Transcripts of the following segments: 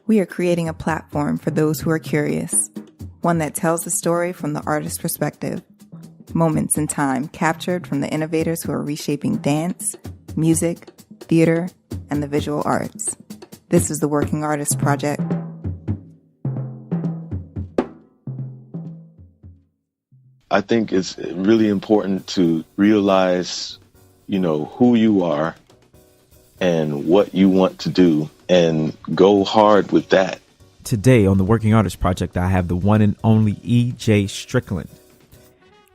We are creating a platform for those who are curious, one that tells the story from the artist's perspective. Moments in time captured from the innovators who are reshaping dance, music, theater, and the visual arts. This is the Working Artist Project. I think it's really important to realize, who you are and what you want to do and go hard with that. Today on the Working Artist Project, I have the one and only EJ Strickland.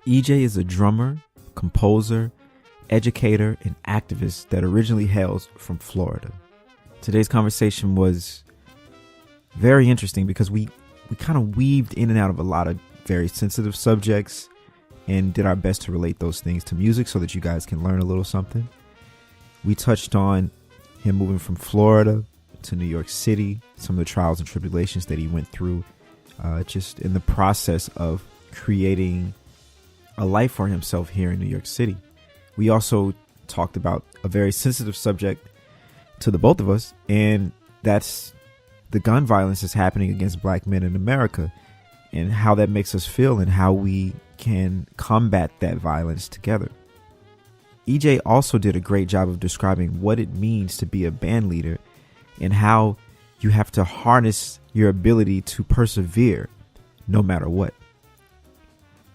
EJ is a drummer, composer, educator, and activist that originally hails from Florida. Today's conversation was very interesting because we kind of weaved in and out of a lot of very sensitive subjects and did our best to relate those things to music so that you guys can learn a little something. We touched on him moving from Florida to New York City, some of the trials and tribulations that he went through just in the process of creating a life for himself here in New York City. We also talked about a very sensitive subject to the both of us, and that's the gun violence that's happening against black men in America and how that makes us feel and how we can combat that violence together. EJ also did a great job of describing what it means to be a band leader and how you have to harness your ability to persevere no matter what.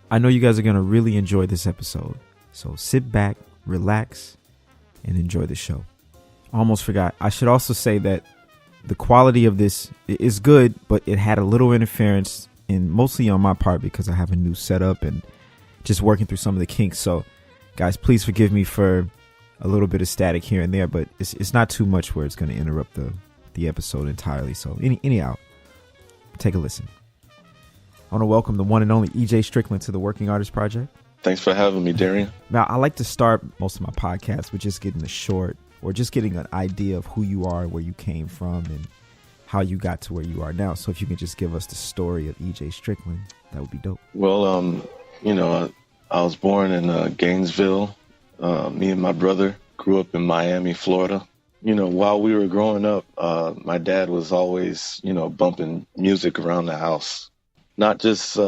I know you guys are going to really enjoy this episode, so sit back, relax, and enjoy the show. Almost forgot. I should also say that the quality of this is good, but it had a little interference, and mostly on my part because I have a new setup and just working through some of the kinks. So guys, please forgive me for a little bit of static here and there, but it's not too much where it's going to interrupt the episode entirely. So anyhow, take a listen. I want to welcome the one and only EJ Strickland to the Working Artist Project. Thanks for having me, Darian. Now, I like to start most of my podcasts with just getting a short or just getting an idea of who you are, where you came from, and how you got to where you are now. So if you can just give us the story of EJ Strickland, that would be dope. Well, I was born in Gainesville. Me and my brother grew up in Miami, Florida. While we were growing up, my dad was always, bumping music around the house. Not just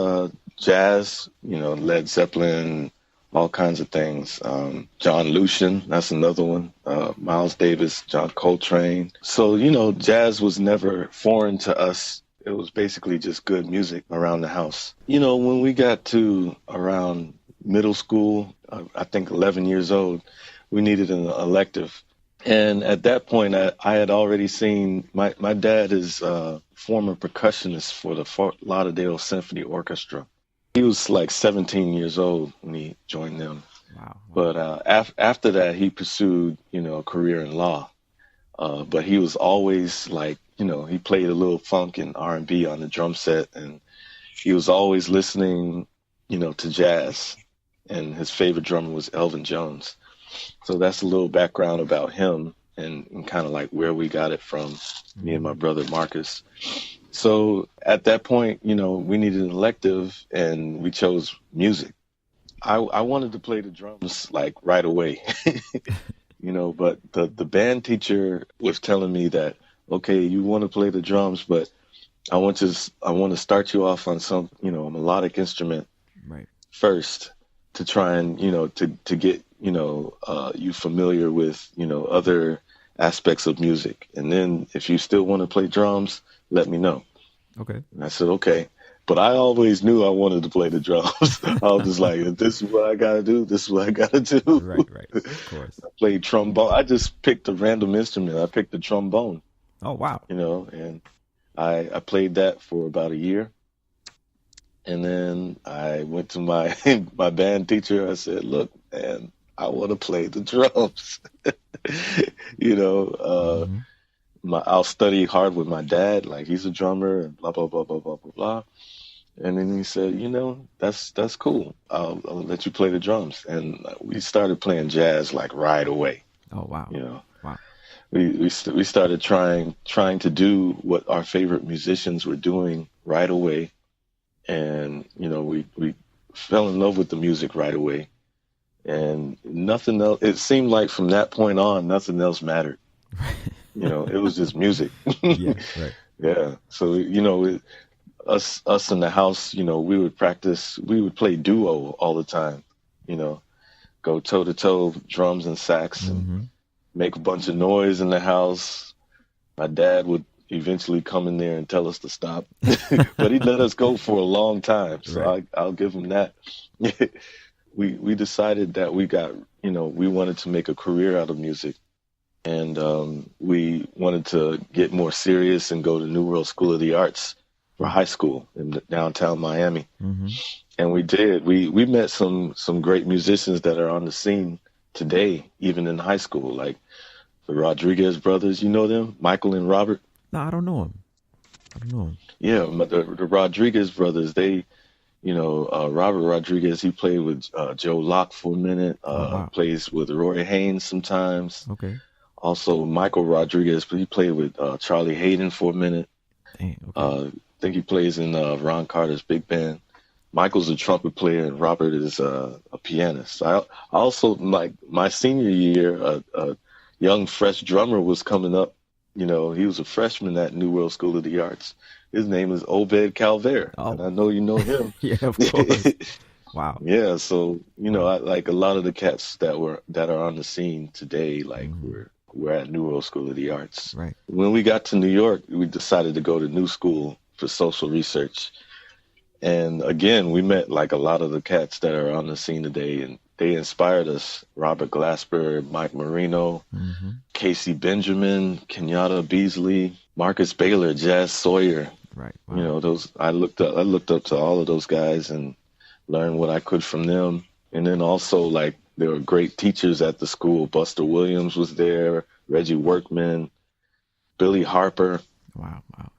jazz, Led Zeppelin, all kinds of things. John Lucien, that's another one. Miles Davis, John Coltrane. So, jazz was never foreign to us. It was basically just good music around the house. When we got to around middle school, I think 11 years old, we needed an elective. And at that point, I had already seen, my dad is a former percussionist for the Fort Lauderdale Symphony Orchestra. He was like 17 years old when he joined them. Wow. But after that, he pursued, a career in law. But he was always like, he played a little funk and R&B on the drum set, and he was always listening, to jazz. And his favorite drummer was Elvin Jones. So that's a little background about him and kind of like where we got it from, me and my brother Marcus. So at that point, we needed an elective and we chose music. I wanted to play the drums like right away, but the band teacher was telling me that, okay, you want to play the drums, but I want to start you off on some, a melodic instrument right first to try and, to get, you familiar with, other aspects of music. And then if you still want to play drums, let me know. Okay. And I said, okay. But I always knew I wanted to play the drums. I was just like, if this is what I got to do, this is what I got to do. Right. Of course. I played trombone. I just picked a random instrument. I picked the trombone. Oh, wow. And I played that for about a year. And then I went to my band teacher. I said, look, man, I want to play the drums. I'll study hard with my dad. Like, he's a drummer and blah, blah, blah, blah, blah, blah, blah. And then he said, that's cool. I'll let you play the drums. And we started playing jazz like right away. Oh, wow. Wow. We started trying to do what our favorite musicians were doing right away. And, we fell in love with the music right away. And nothing else, it seemed like from that point on, nothing else mattered. It was just music. Yeah, right. Yeah. So, us in the house, we would practice, we would play duo all the time, you know, go toe to toe, drums and sax, and Mm-hmm. make a bunch of noise in the house. My dad would eventually come in there and tell us to stop, but he let us go for a long time. So Right. I'll give him that. We decided that we wanted to make a career out of music, and we wanted to get more serious and go to New World School of the Arts for high school in downtown Miami. Mm-hmm. And we did. We met some great musicians that are on the scene today, even in high school, like the Rodriguez brothers. You know them, Michael and Robert. No, I don't know him. I don't know him. Yeah, the Rodriguez brothers. They, Robert Rodriguez. He played with Joe Locke for a minute. Wow. Plays with Roy Haynes sometimes. Okay. Also, Michael Rodriguez, but he played with Charlie Hayden for a minute. Dang. Okay. I think he plays in Ron Carter's big band. Michael's a trumpet player, and Robert is a pianist. I also, like my senior year, a young fresh drummer was coming up. He was a freshman at New World School of the Arts. His name is Obed Calvert, Oh. and I know you know him. Yeah, of course. Wow. Yeah, so I like a lot of the cats that are on the scene today. Like we're at New World School of the Arts. Right. When we got to New York, we decided to go to New School for social research. And again, we met like a lot of the cats that are on the scene today, and they inspired us. Robert Glasper, Mike Marino, Mm-hmm. Casey Benjamin, Kenyatta Beasley, Marcus Baylor, Jazz Sawyer. Right. Wow. Those I looked up to all of those guys and learned what I could from them. And then also, like, there were great teachers at the school. Buster Williams was there, Reggie Workman, Billy Harper. Wow. Wow.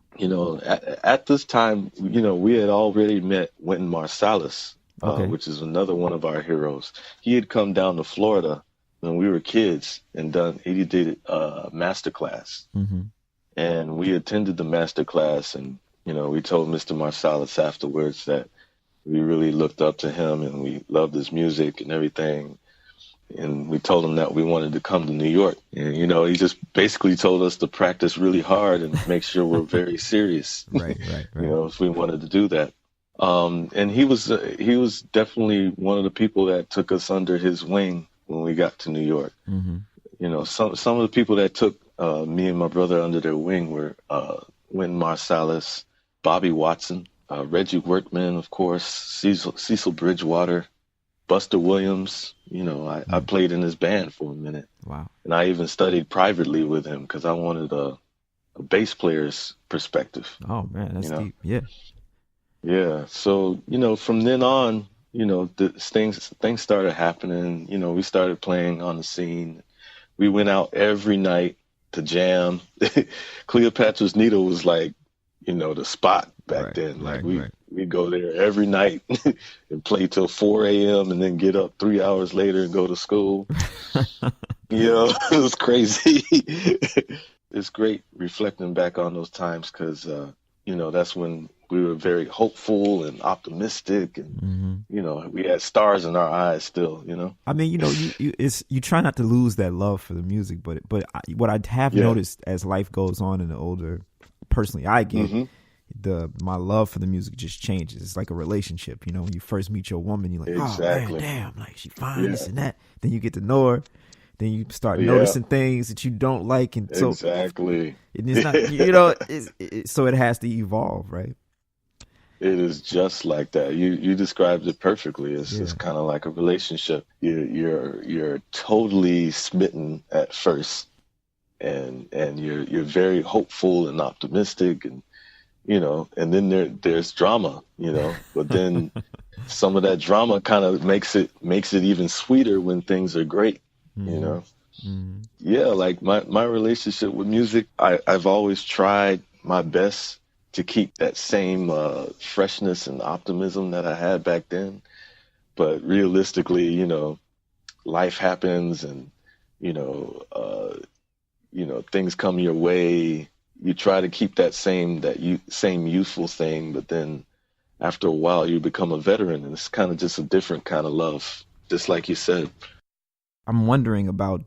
At this time, we had already met Wynton Marsalis, Okay. which is another one of our heroes. He had come down to Florida when we were kids and he did a master class. Mm-hmm. And we attended the master class, and, we told Mr. Marsalis afterwards that we really looked up to him and we loved his music and everything. And we told him that we wanted to come to New York. And, he just basically told us to practice really hard and make sure we're very serious, Right. if we wanted to do that. And he was definitely one of the people that took us under his wing when we got to New York. Mm-hmm. Some of the people that took me and my brother under their wing were Wynton Marsalis, Bobby Watson, Reggie Workman, of course, Cecil Bridgewater, Buster Williams. I played in his band for a minute. Wow. And I even studied privately with him because I wanted a bass player's perspective. Oh man, that's deep. Yeah. Yeah. So, from then on, things started happening. We started playing on the scene. We went out every night to jam. Cleopatra's Needle was like, the spot back then. Like we'd go there every night and play till 4 a.m. and then get up 3 hours later and go to school. It was crazy. It's great reflecting back on those times because, that's when we were very hopeful and optimistic, and we had stars in our eyes still. I mean, you try not to lose that love for the music, but what I have noticed as life goes on and the older, personally, I get my love for the music just changes. It's like a relationship. When you first meet your woman, you're like, exactly. Oh man, damn, like she fine, this and that. Then you get to know her. Then you start noticing things that you don't like, and so exactly. It's not, so it has to evolve, right? It is just like that. You described it perfectly. It's kind of like a relationship. You're totally smitten at first, and you're very hopeful and optimistic, and and then there's drama, but then some of that drama kind of makes it even sweeter when things are great. Yeah, like my relationship with music, I've always tried my best to keep that same freshness and optimism that I had back then. But realistically, life happens, and things come your way. You try to keep that same youthful thing, but then after a while you become a veteran, and it's kind of just a different kind of love, just like you said. I'm wondering about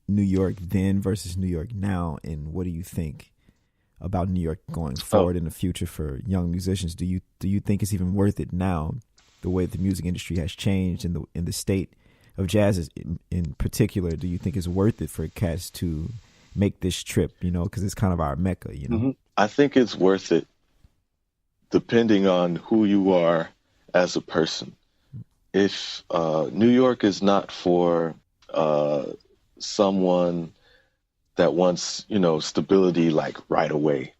New York then versus New York now, and what do you think about New York going forward in the future for young musicians? Do you think it's even worth it now, the way the music industry has changed in the state of jazz in particular? Do you think it's worth it for cats to make this trip, because it's kind of our mecca, Mm-hmm. I think it's worth it depending on who you are as a person. If New York is not for someone that wants, stability like right away.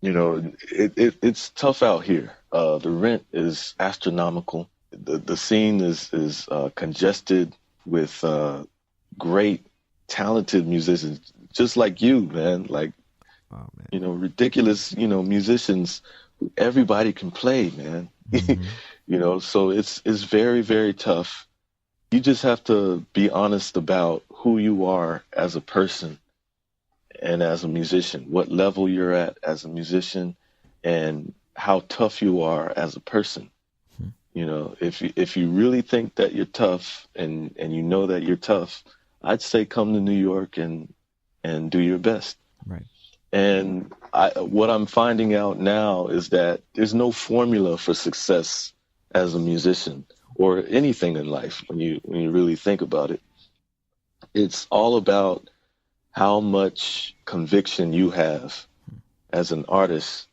It's tough out here. The rent is astronomical. The scene is congested with great, talented musicians, just like you, man. Like, ridiculous, musicians. Everybody can play, man. So it's very, very tough. You just have to be honest about who you are as a person and as a musician, what level you're at as a musician, and how tough you are as a person. If you really think that you're tough and you know that you're tough, I'd say come to New York and do your best. Right. And what I'm finding out now is that there's no formula for success as a musician or anything in life when you really think about it. It's all about how much conviction you have as an artist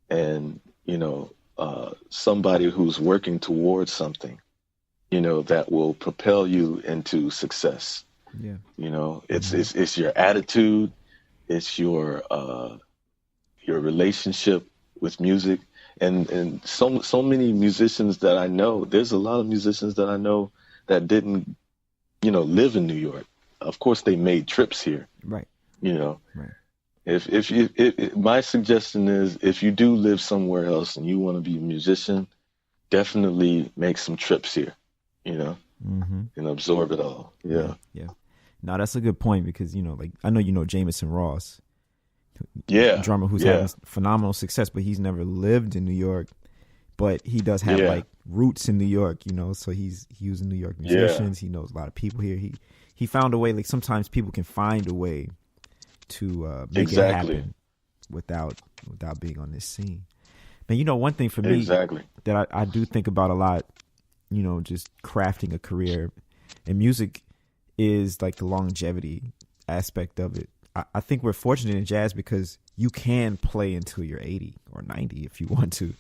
and, somebody who's working towards something, that will propel you into success. Yeah. It's your attitude, it's your relationship with music. And so many musicians that I know, there's a lot of musicians that I know that didn't, live in New York. Of course, they made trips here. Right. Right. If my suggestion is, if you do live somewhere else and you want to be a musician, definitely make some trips here, and absorb it all. Yeah. Yeah. No, that's a good point because, like, I know, Jameson Ross. Yeah. Drummer who's having phenomenal success, but he's never lived in New York. But he does have like roots in New York, so he was a New York musicians. He knows a lot of people here. He found a way, like sometimes people can find a way to make it happen without being on this scene. And one thing for me that I do think about a lot, just crafting a career in music is like the longevity aspect of it. I think we're fortunate in jazz because you can play until you're 80 or 90 if you want to.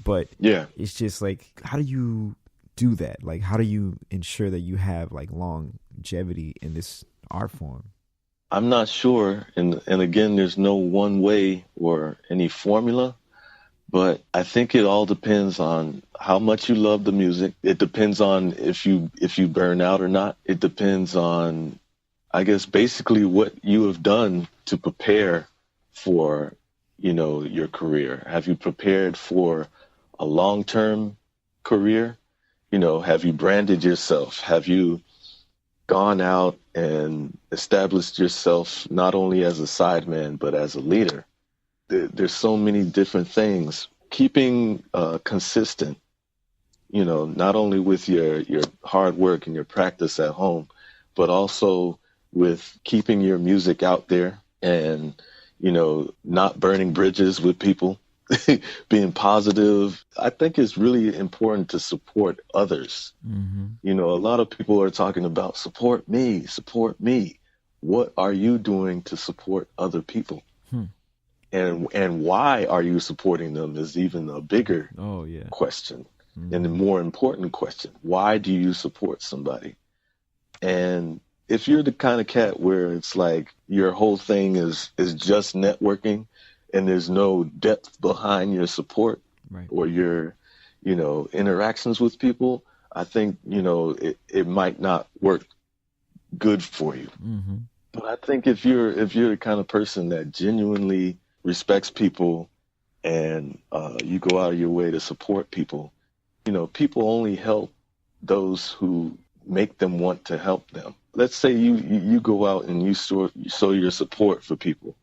But it's just like, how do you do that? Like, how do you ensure that you have like longevity in this art form? I'm not sure. And again, there's no one way or any formula, but I think it all depends on how much you love the music. It depends on if you burn out or not. It depends on, I guess, basically what you have done to prepare for, your career. Have you prepared for a long-term career? Have you branded yourself? Have you gone out and established yourself not only as a sideman, but as a leader? There's so many different things. Keeping consistent, not only with your hard work and your practice at home, but also with keeping your music out there and, not burning bridges with people, being positive. I think it's really important to support others. A lot of people are talking about support me. What are you doing to support other people? And why are you supporting them is even a bigger question and a more important question. Why do you support somebody? And if you're the kind of cat where it's like your whole thing is just networking and there's no depth behind your support or your, interactions with people, I think, it might not work good for you. But I think if you're the kind of person that genuinely respects people and you go out of your way to support people, people only help those who make them want to help them. Let's say you go out and you show your support for people.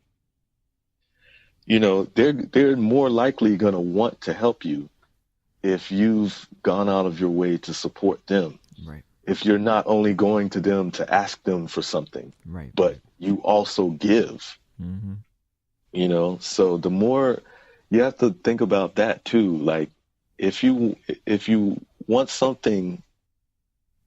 They're more likely going to want to help you if you've gone out of your way to support them. Right. If you're not only going to them to ask them for something, but you also give. So the more you have to think about that too. Like if you want something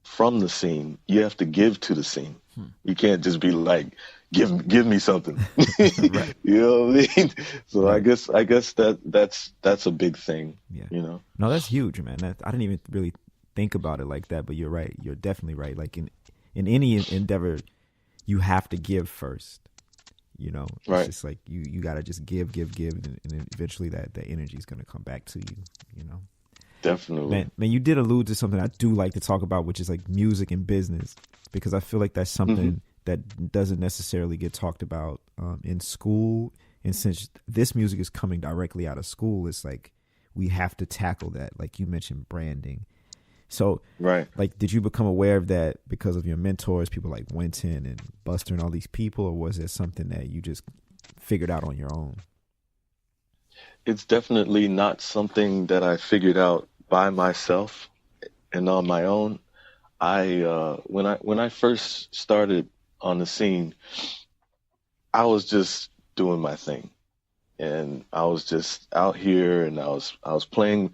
from the scene, you have to give to the scene. You can't just be like, give me something. Right. You know what I mean? So Right. I guess that's a big thing. Yeah. No, that's huge, man. I didn't even really think about it like that, but you're right. You're definitely right. Like in any endeavor, you have to give first. It's right. just like you got to just give, and then eventually that energy is going to come back to you. Definitely. Man, you did allude to something I do like to talk about, which is like music and business, because I feel like that's something that doesn't necessarily get talked about in school. And since this music is coming directly out of school, it's like we have to tackle that. Like you mentioned, branding. So, right. Like, did you become aware of that because of your mentors, people like Winton and Buster and all these people, or was it something that you just figured out on your own? It's definitely not something that I figured out by myself and on my own. When I first started on the scene, I was just doing my thing, and I was just out here, and I was playing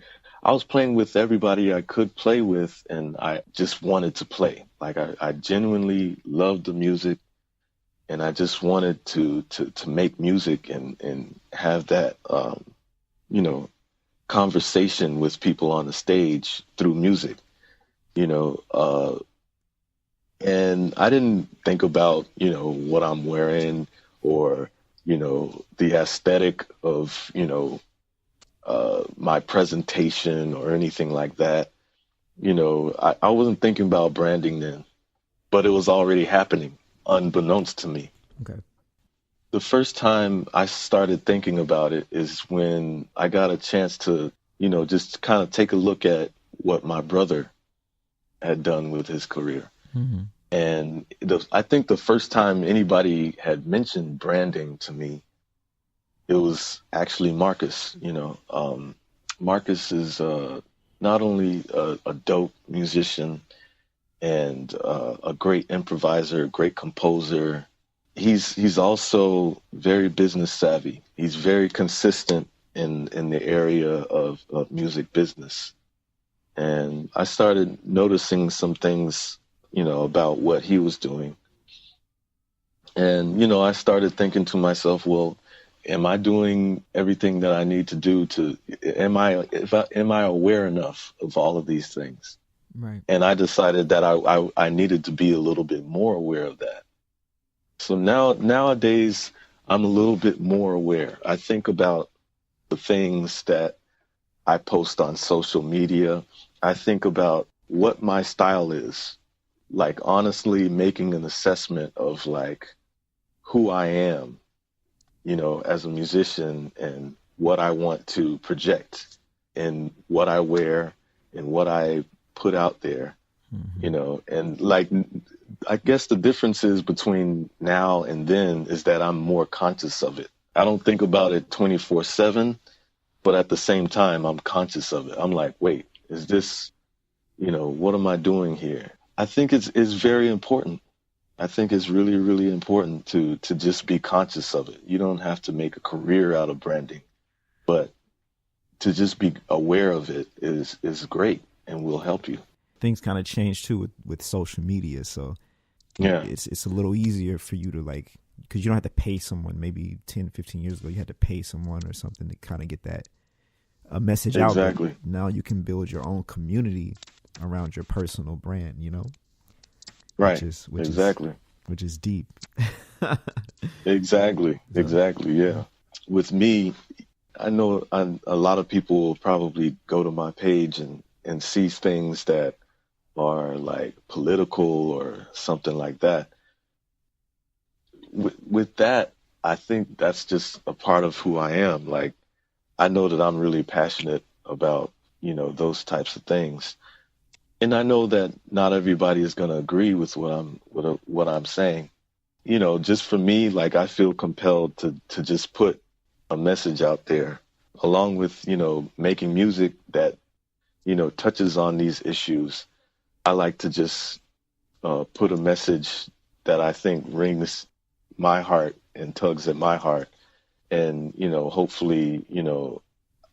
with everybody I could play with, and I just wanted to play. Like I genuinely loved the music, and I just wanted to make music and have that conversation with people on the stage through music, and I didn't think about, what I'm wearing or, the aesthetic of, my presentation or anything like that. I wasn't thinking about branding then, but it was already happening unbeknownst to me. Okay. The first time I started thinking about it is when I got a chance to, just kind of take a look at what my brother had done with his career. Mm-hmm. And I think the first time anybody had mentioned branding to me, it was actually Marcus. Marcus is not only a dope musician and a great improviser, great composer. He's also very business savvy. He's very consistent in the area of music business. And I started noticing some things, about what he was doing. And, I started thinking to myself, well, am I doing everything that I need to do am I aware enough of all of these things? Right. And I decided that I needed to be a little bit more aware of that. So nowadays, I'm a little bit more aware. I think about the things that I post on social media. I think about what my style is, like honestly making an assessment of like who I am, as a musician and what I want to project and what I wear and what I put out there, and like, I guess the difference is between now and then is that I'm more conscious of it. I don't think about it 24/7, but at the same time, I'm conscious of it. I'm like, wait, is this, what am I doing here? I think it's very important. I think it's really, really important to just be conscious of it. You don't have to make a career out of branding, but to just be aware of it is great and will help you. Things kind of change too with social media, so yeah, it's a little easier for you to like, because you don't have to pay someone. Maybe 10, 15 years ago, you had to pay someone or something to kind of get that a message out. Exactly. Now you can build your own community around your personal brand, right? Which is deep. Exactly. Yeah. With me, I know a lot of people will probably go to my page and see things that are like political or something like that. With that, I think that's just a part of who I am. Like, I know that I'm really passionate about, those types of things. And I know that not everybody is going to agree with what I'm saying. Just for me, like, I feel compelled to just put a message out there along with, making music that, touches on these issues. I like to just put a message that I think rings my heart and tugs at my heart. And, hopefully,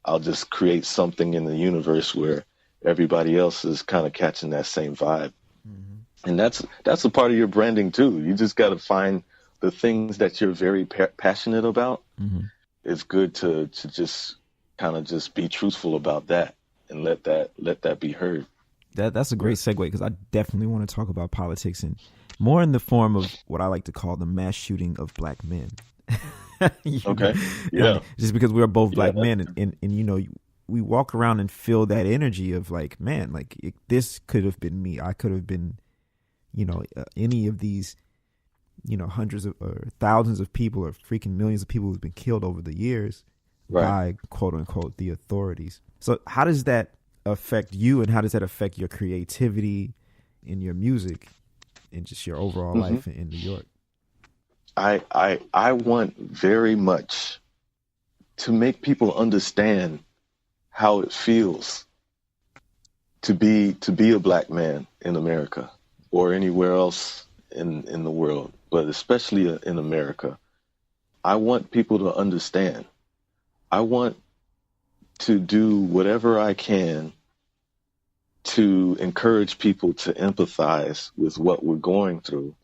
I'll just create something in the universe where everybody else is kind of catching that same vibe. Mm-hmm. And that's a part of your branding too. You just got to find the things that you're very passionate about. Mm-hmm. It's good to just kind of just be truthful about that and let that be heard. That's a great segue, because I definitely want to talk about politics, and more in the form of what I like to call the mass shooting of black men. Okay. Yeah. Just because we're both black men, and we walk around and feel that energy of like, man, like this could have been me. I could have been, any of these, hundreds of or thousands of people or freaking millions of people who've been killed over the years by quote unquote the authorities. So how does that affect you, and how does that affect your creativity in your music and just your overall life in New York? I want very much to make people understand how it feels to be a black man in America or anywhere else in the world, but especially in America. I want people to understand. I want to do whatever I can to encourage people to empathize with what we're going through.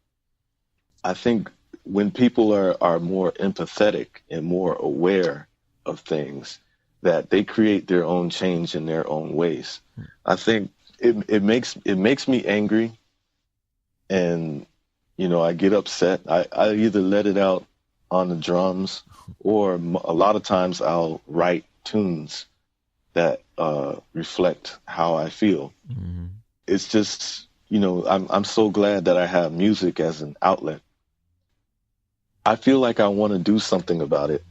I think when people are more empathetic and more aware of things, that they create their own change in their own ways. I think it makes me angry, and I get upset. I either let it out on the drums, or a lot of times I'll write tunes that reflect how I feel. Mm-hmm. It's just, I'm so glad that I have music as an outlet. I feel like I want to do something about it.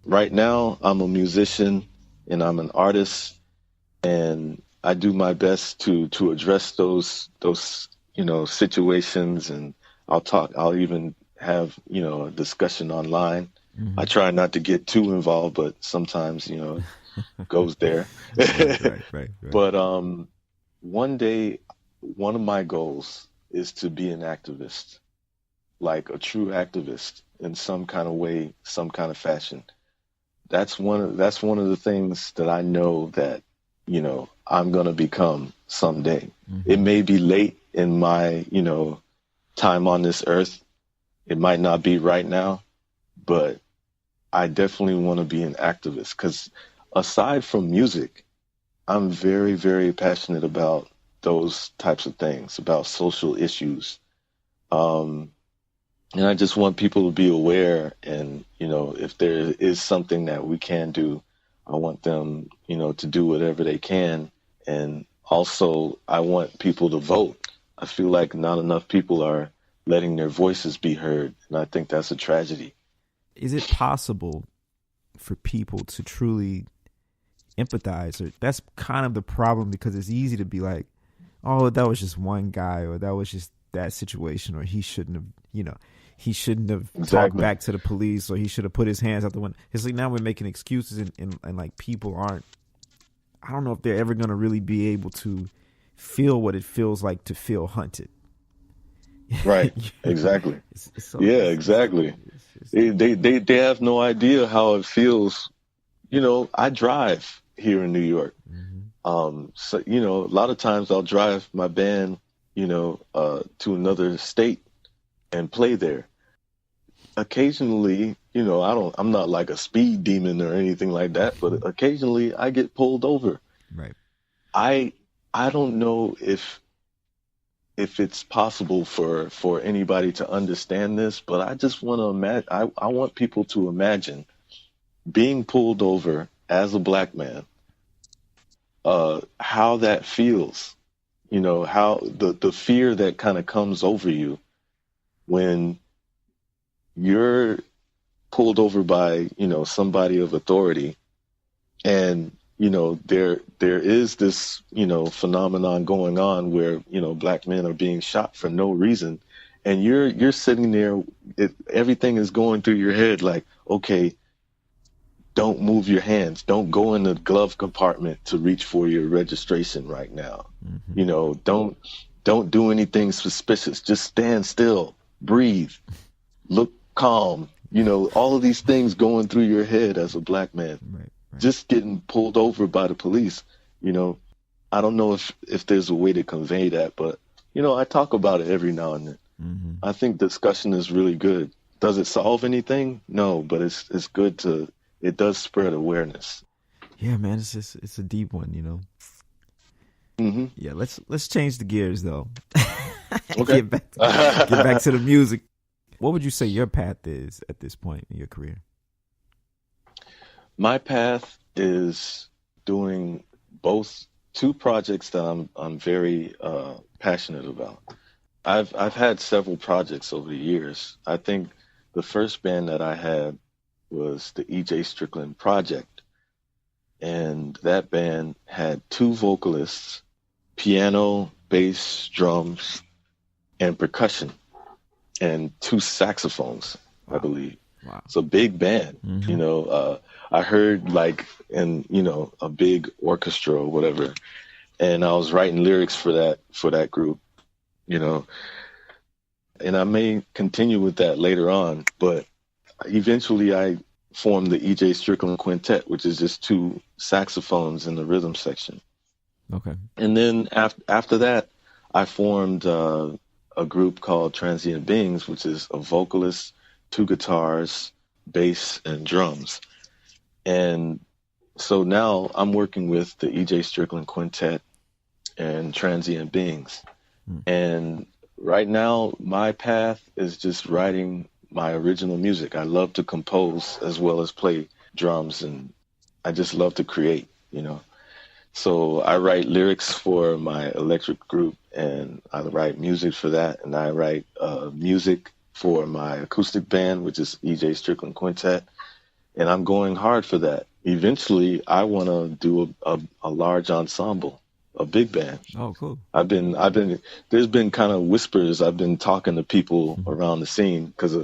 Right now, I'm a musician and I'm an artist, and I do my best to address those situations, and I'll even have, a discussion online. Mm-hmm. I try not to get too involved, but sometimes, it goes there. Right. But one day, one of my goals is to be an activist, like a true activist in some kind of way, some kind of fashion. That's one of the things that I know that, I'm going to become someday. Mm-hmm. It may be late in my, time on this earth. It might not be right now, but I definitely want to be an activist, because aside from music, I'm very, very passionate about those types of things, about social issues. And I just want people to be aware, and, if there is something that we can do, I want them, to do whatever they can. And also, I want people to vote. I feel like not enough people are letting their voices be heard, and I think that's a tragedy. Is it possible for people to truly empathize? Or that's kind of the problem, because it's easy to be like, oh, that was just one guy, or that was just that situation, or he shouldn't have talked back to the police, or he should have put his hands out the window. It's like now we're making excuses, and like people aren't, I don't know if they're ever going to really be able to feel what it feels like to feel hunted. Right. Exactly. Exactly. They have no idea how it feels. I drive here in New York. Mm-hmm. So, a lot of times I'll drive my band, to another state and play there. Occasionally, I'm not like a speed demon or anything like that, but occasionally I get pulled over. Right. I don't know if it's possible for anybody to understand this, but I just want to imagine, I want people to imagine being pulled over as a black man, how that feels, how the fear that kind of comes over you when you're pulled over by, somebody of authority, and, there is this, phenomenon going on where, black men are being shot for no reason. And you're sitting there, everything is going through your head like, okay, don't move your hands. Don't go in the glove compartment to reach for your registration right now. Mm-hmm. Don't do anything suspicious. Just stand still, breathe, look calm, All of these things going through your head as a black man, Right. just getting pulled over by the police. I don't know if there's a way to convey that, but I talk about it every now and then. Mm-hmm. I think discussion is really good. Does it solve anything? No, but it's good it does spread awareness. Yeah, man, it's a deep one. Mm-hmm. Yeah, let's change the gears though. Okay. Get back to the music. What would you say your path is at this point in your career? My path is doing both two projects that I'm very passionate about. I've had several projects over the years. I think the first band that I had was the EJ Strickland Project, and that band had two vocalists, piano, bass, drums, and percussion, and two saxophones, I believe. Wow. It's a big band. Mm-hmm. I heard in a big orchestra or whatever, and I was writing lyrics for that group, and I may continue with that later on, but eventually I formed the EJ Strickland Quintet, which is just two saxophones in the rhythm section. Okay. And then after that, I formed a group called Transient Beings, which is a vocalist, two guitars, bass, and drums. And so now I'm working with the EJ Strickland Quintet and Transient Beings. And right now, my path is just writing my original music. I love to compose as well as play drums, and I just love to create, So I write lyrics for my electric group, and I write music for that, and I write music for my acoustic band, which is EJ Strickland Quintet, and I'm going hard for that. Eventually, I want to do a large ensemble, a big band. Oh, cool. I've been. There's been kind of whispers. I've been talking to people around the scene because,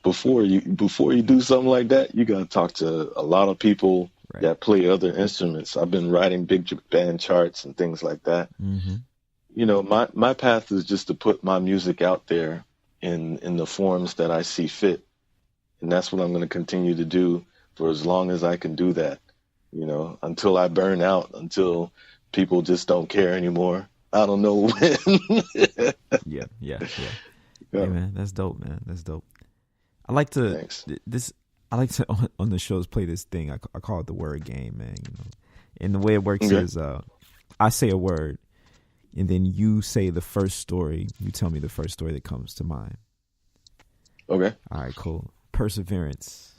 before you do something like that, you got to talk to a lot of people that play other instruments. I've been writing big band charts and things like that. Mm-hmm. My path is just to put my music out there in the forms that I see fit, and that's what I'm going to continue to do for as long as I can do that. Until I burn out, until people just don't care anymore. I don't know when. Yeah. Hey, man, that's dope, man. That's dope. I like to Thanks. I like to on the shows play this thing. I call it the word game, man. And the way it works is I say a word, and then you say the first story. You tell me the first story that comes to mind. Okay. All right, cool. Perseverance.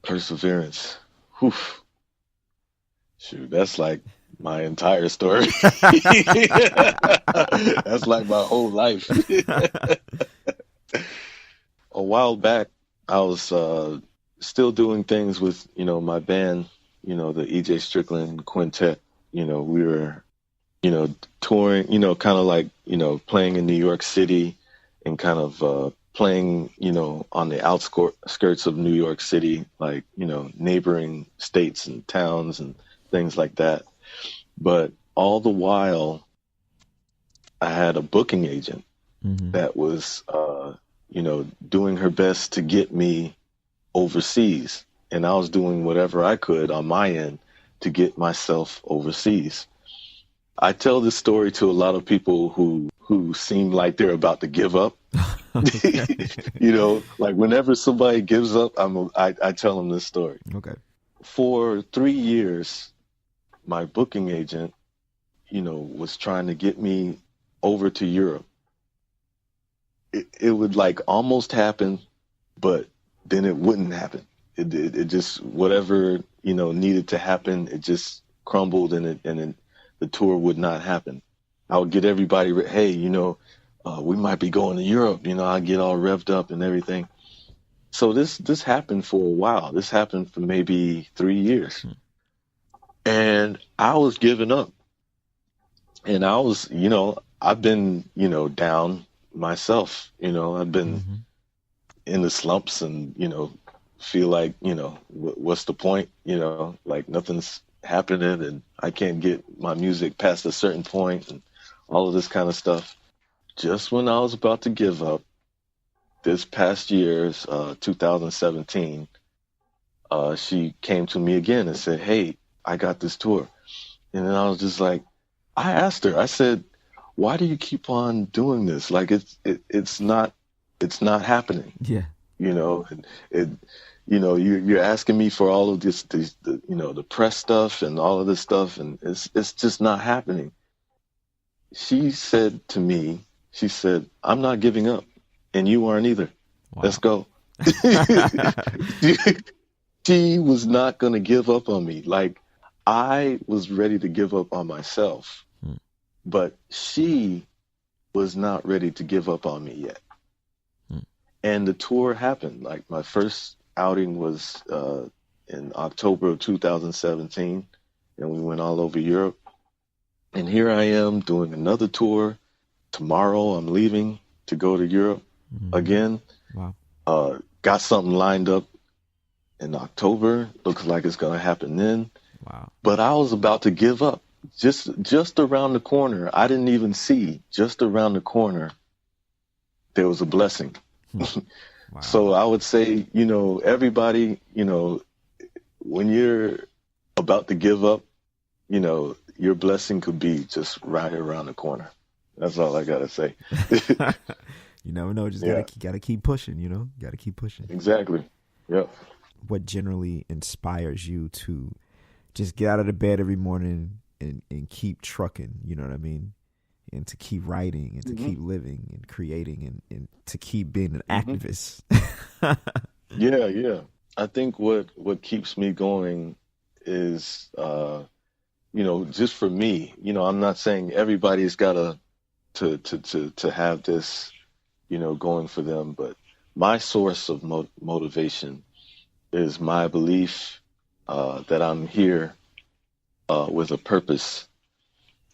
Perseverance. Whew. Shoot, that's like my entire story. That's like my whole life. A while back, I was still doing things with, my band, the EJ Strickland Quintet. We were, touring, kind of like, playing in New York City and kind of playing, on the outskirts of New York City, like, neighboring states and towns and things like that. But all the while, I had a booking agent that was, doing her best to get me overseas. And I was doing whatever I could on my end to get myself overseas. I tell this story to a lot of people who seem like they're about to give up. Like whenever somebody gives up, I tell them this story. Okay. For 3 years, my booking agent, was trying to get me over to Europe. It would like almost happen, but then it wouldn't happen. It just, whatever, needed to happen, it just crumbled and the tour would not happen. I would get everybody, hey, we might be going to Europe, I get all revved up and everything. So this happened for a while. This happened for maybe 3 years. And I was giving up. And I was, I've been, down myself. I've been in the slumps and, feel like, what's the point? Like nothing's happening and I can't get my music past a certain point and all of this kind of stuff. Just when I was about to give up, this past year's 2017, she came to me again and said, "Hey, I got this tour." And then I was just like, I asked her, I said, "Why do you keep on doing this? Like it's not happening." Yeah. You know, and it, you're asking me for all of the press stuff and all of this stuff, and it's just not happening. She said to me, she said, "I'm not giving up, and you aren't either. Wow. Let's go." She was not going to give up on me. Like, I was ready to give up on myself, but she was not ready to give up on me yet. And the tour happened. Like, my first outing was in October of 2017, and we went all over Europe. And here I am doing another tour. Tomorrow I'm leaving to go to Europe again. Wow. Got something lined up in October. Looks like it's going to happen then. Wow. But I was about to give up. Just around the corner, I didn't even see, just around the corner, there was a blessing. Wow. So I would say, everybody, when you're about to give up, your blessing could be just right around the corner. That's all I got to say. You never know. Just gotta keep pushing, Gotta keep pushing. Exactly. Yep. What generally inspires you to just get out of the bed every morning and keep trucking, you know what I mean? And to keep writing and to keep living and creating and to keep being an activist. Yeah. I think what keeps me going is, just for me, I'm not saying everybody's got to have this, going for them, but my source of motivation is my belief that I'm here with a purpose.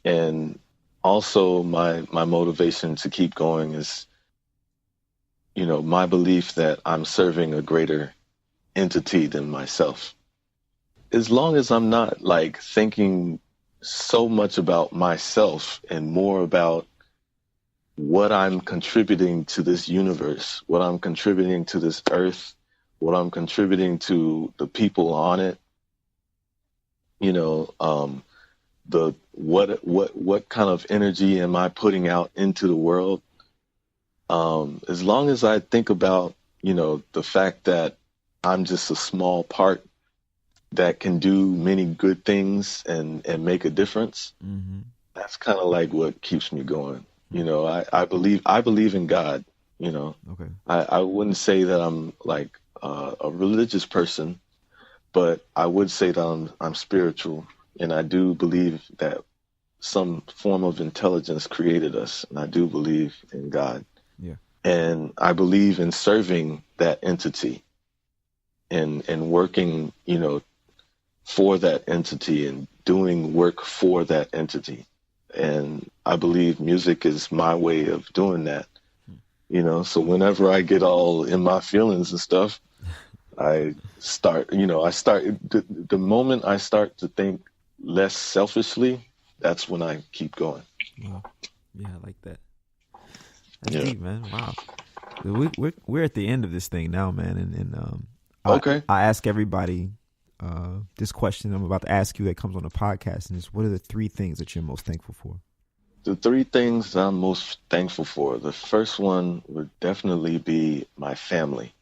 And also my motivation to keep going is, my belief that I'm serving a greater entity than myself. As long as I'm not like thinking so much about myself and more about what I'm contributing to this universe, what I'm contributing to this earth, what I'm contributing to the people on it, what kind of energy am I putting out into the world? As long as I think about, the fact that I'm just a small part that can do many good things and make a difference, that's kind of like what keeps me going. I believe in God, Okay. I wouldn't say that I'm like a religious person, but I would say that I'm spiritual, and I do believe that some form of intelligence created us, and I do believe in God. Yeah. And I believe in serving that entity and working, for that entity and doing work for that entity. And I believe music is my way of doing that, so whenever I get all in my feelings and stuff, the moment I start to think less selfishly, that's when I keep going. Wow. Yeah, I like that. That's deep, man. Wow. We're at the end of this thing now, man. And okay. I ask everybody this question I'm about to ask you that comes on the podcast, and it's, what are the three things that you're most thankful for? The three things I'm most thankful for. The first one would definitely be my family.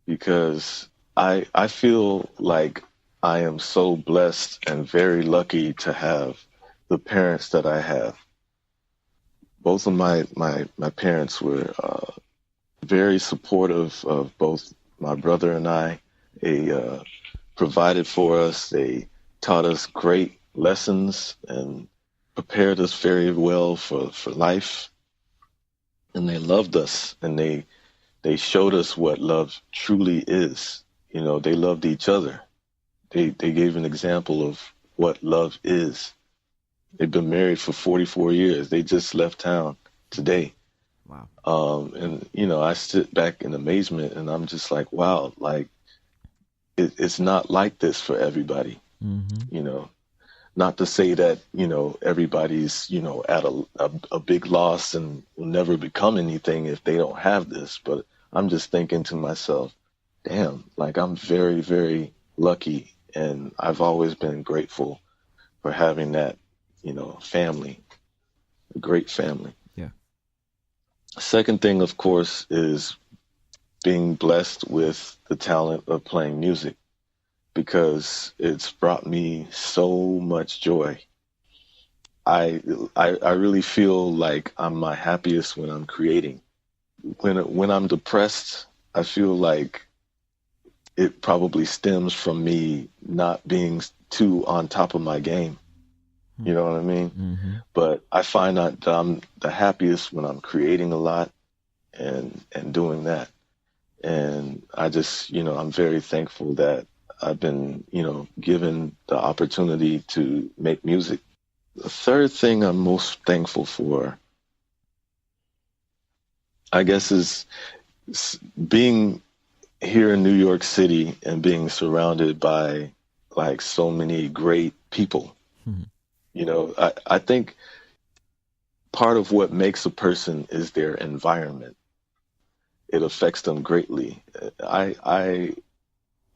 Because I feel like I am so blessed and very lucky to have the parents that I have. Both of my parents were very supportive of both my brother and I. They provided for us. They taught us great lessons and prepared us very well for life. And they loved us, and they showed us what love truly is. They loved each other. They gave an example of what love is. They've been married for 44 years. They just left town today. Wow. And I sit back in amazement, and I'm just like, wow, like it's not like this for everybody. Not to say that, everybody's, at a big loss and will never become anything if they don't have this. But I'm just thinking to myself, damn, like I'm very, very lucky. And I've always been grateful for having that, family, a great family. Yeah. Second thing, of course, is being blessed with the talent of playing music, because it's brought me so much joy. I really feel like I'm my happiest when I'm creating. When I'm depressed, I feel like it probably stems from me not being too on top of my game. You know what I mean? Mm-hmm. But I find that I'm the happiest when I'm creating a lot and doing that. And I just, I'm very thankful that I've been, given the opportunity to make music. The third thing I'm most thankful for, I guess, is being here in New York City and being surrounded by like so many great people. Mm-hmm. I think part of what makes a person is their environment. It affects them greatly. I'm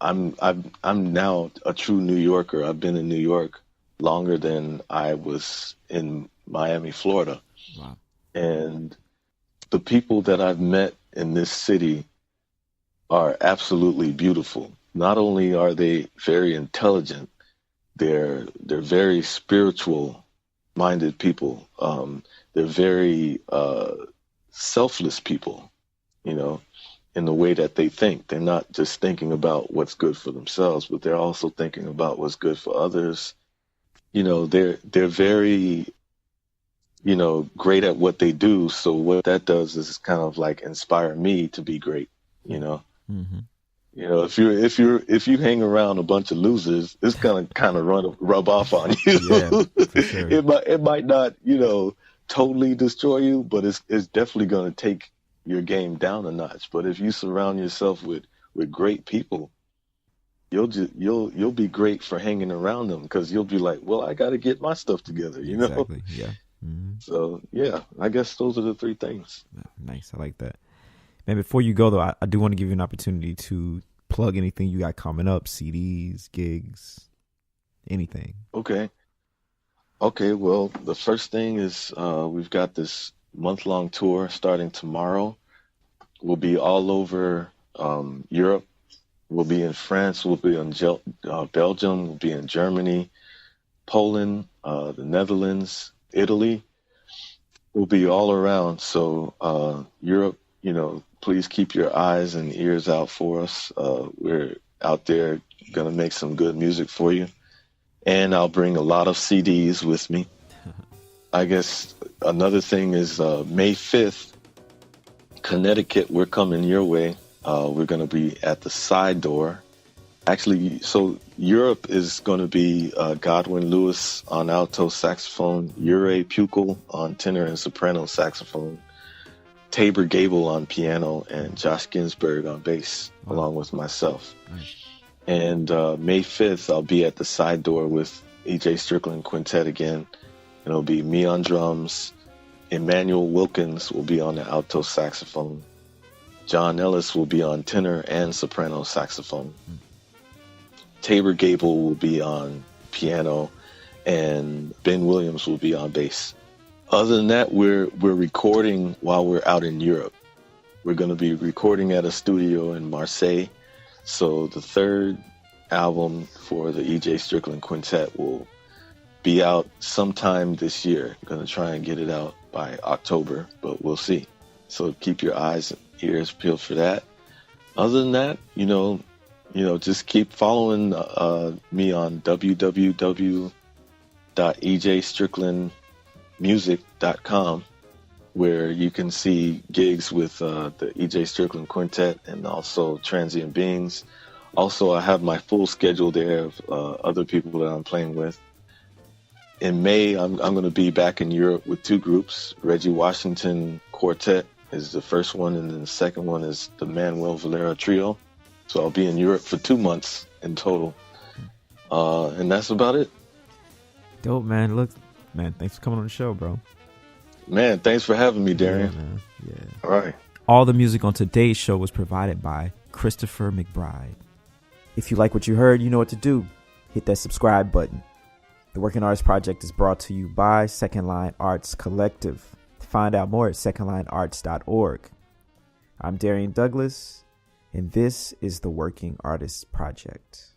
now a true New Yorker. I've been in New York longer than I was in Miami, Florida. Wow. And the people that I've met in this city are absolutely beautiful. Not only are they very intelligent, they're very spiritual minded people. They're very selfless people, in the way that they think. They're not just thinking about what's good for themselves, but they're also thinking about what's good for others. They're very, great at what they do. So what that does is kind of like inspire me to be great, Mm-hmm. If you hang around a bunch of losers, it's gonna kind of rub off on you. Yeah, for sure. It might not, totally destroy you, but it's definitely gonna take your game down a notch. But if you surround yourself with great people, you'll be great for hanging around them, because you'll be like, well, I got to get my stuff together, Exactly. Yeah. Mm-hmm. So yeah, I guess those are the three things. Nice. I like that. Man, before you go though, I do want to give you an opportunity to plug anything you got coming up, CDs, gigs, anything. Okay. Well, the first thing is we've got this month-long tour starting tomorrow. We'll be all over Europe. We'll be in France. We'll be in Belgium. We'll be in Germany, Poland, the Netherlands, Italy. We'll be all around. So Europe, please keep your eyes and ears out for us. We're out there going to make some good music for you. And I'll bring a lot of CDs with me. I guess another thing is May 5th, Connecticut, we're coming your way. We're going to be at the Side Door. Actually, so Europe is going to be Godwin Lewis on alto saxophone, Ure Pukul on tenor and soprano saxophone, Tabor Gable on piano, and Josh Ginsberg on bass, along with myself. Nice. And May 5th, I'll be at the Side Door with EJ Strickland Quintet again. And it'll be me on drums. Emmanuel Wilkins will be on the alto saxophone. John Ellis will be on tenor and soprano saxophone. Tabor Gable will be on piano, and Ben Williams will be on bass. Other than that, we're recording while we're out in Europe. We're going to be recording at a studio in Marseille. So the third album for the EJ Strickland Quintet will be out sometime this year. I'm going to try and get it out by October, but we'll see. So keep your eyes and ears peeled for that. Other than that, just keep following me on www.ejstricklandmusic.com, where you can see gigs with the EJ Strickland Quintet and also Transient Beings. Also, I have my full schedule there of other people that I'm playing with. In May, I'm going to be back in Europe with two groups. Reggie Washington Quartet is the first one, and then the second one is the Manuel Valera Trio. So I'll be in Europe for 2 months in total. And that's about it. Dope, man. Look, man, thanks for coming on the show, bro. Man, thanks for having me, Darian. Yeah, man. Yeah. All right. All the music on today's show was provided by Christopher McBride. If you like what you heard, you know what to do. Hit that subscribe button. The Working Artist Project is brought to you by Second Line Arts Collective. Find out more at secondlinearts.org. I'm Darian Douglas, and this is the Working Artist Project.